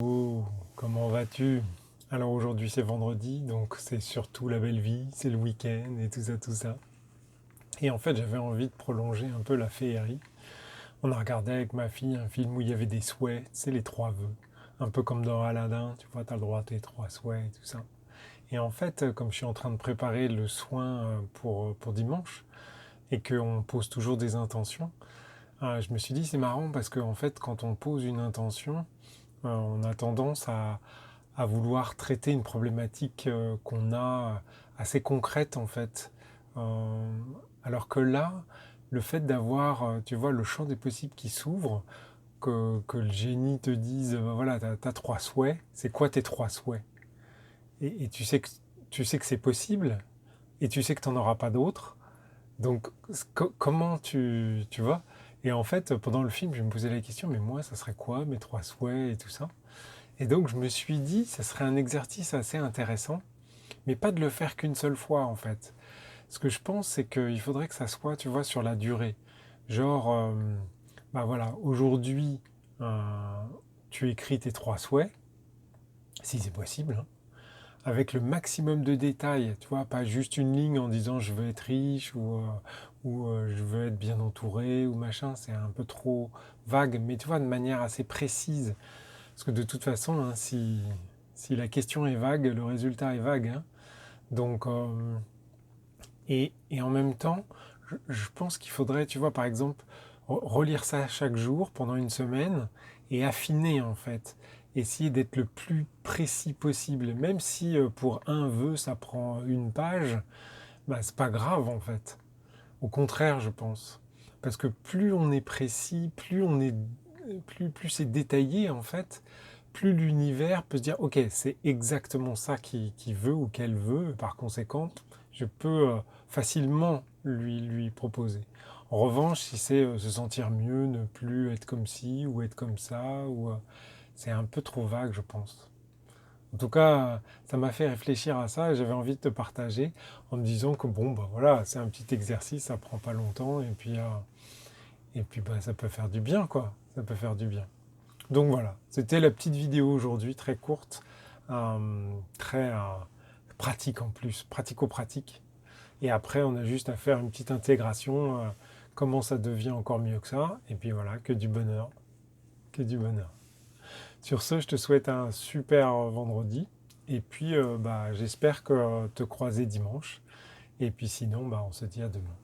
Oh, comment vas-tu? Alors aujourd'hui c'est vendredi, donc c'est surtout la belle vie, c'est le week-end et tout ça, tout ça. Et en fait j'avais envie de prolonger un peu la féerie. On a regardé avec ma fille un film où il y avait des souhaits, c'est les trois vœux. Un peu comme dans Aladdin, tu vois, t'as le droit à tes trois souhaits et tout ça. Et en fait, comme je suis en train de préparer le soin pour dimanche, et qu'on pose toujours des intentions, je me suis dit c'est marrant parce qu'en fait quand on pose une intention, on a tendance à vouloir traiter une problématique qu'on a assez concrète en fait. Euh, alors que là, le fait d'avoir, tu vois, le champ des possibles qui s'ouvre, que le génie te dise, ben voilà, t'as trois souhaits, c'est quoi tes trois souhaits? Et tu sais que c'est possible, et tu sais que tu n'en auras pas d'autres. Donc, comment tu vois? Et en fait, pendant le film, je me posais la question, mais moi, ça serait quoi mes trois souhaits et tout ça? Et donc je me suis dit, ça serait un exercice assez intéressant, mais pas de le faire qu'une seule fois en fait. Ce que je pense, c'est qu'il faudrait que ça soit, tu vois, sur la durée. Genre, bah voilà, aujourd'hui, euh, tu écris tes trois souhaits, si c'est possible, hein, avec le maximum de détails, tu vois, pas juste une ligne en disant je veux être riche ou je veux être bien entouré ou machin, c'est un peu trop vague, mais tu vois, de manière assez précise. Parce que de toute façon, hein, si la question est vague, le résultat est vague, hein. Donc, et en même temps, je pense qu'il faudrait, tu vois, par exemple, relire ça chaque jour pendant une semaine et affiner en fait. Essayer d'être le plus précis possible. Même si pour un vœu ça prend une page, bah, c'est pas grave en fait. Au contraire, je pense. Parce que plus on est précis, plus c'est détaillé en fait, plus l'univers peut se dire ok, c'est exactement ça qu'il veut ou qu'elle veut, par conséquent, je peux facilement lui proposer. En revanche, si c'est se sentir mieux, ne plus être comme ci ou être comme ça, c'est un peu trop vague, je pense. En tout cas, ça m'a fait réfléchir à ça et j'avais envie de te partager en me disant que bon, bah voilà, c'est un petit exercice, ça prend pas longtemps et puis bah, ça peut faire du bien, quoi. Ça peut faire du bien. Donc voilà, c'était la petite vidéo aujourd'hui, très courte, très pratique en plus, pratico-pratique. Et après, on a juste à faire une petite intégration, comment ça devient encore mieux que ça. Et puis voilà, que du bonheur, que du bonheur. Sur ce, je te souhaite un super vendredi. Et puis, bah, j'espère que te croiser dimanche. Et puis sinon, bah, on se dit à demain.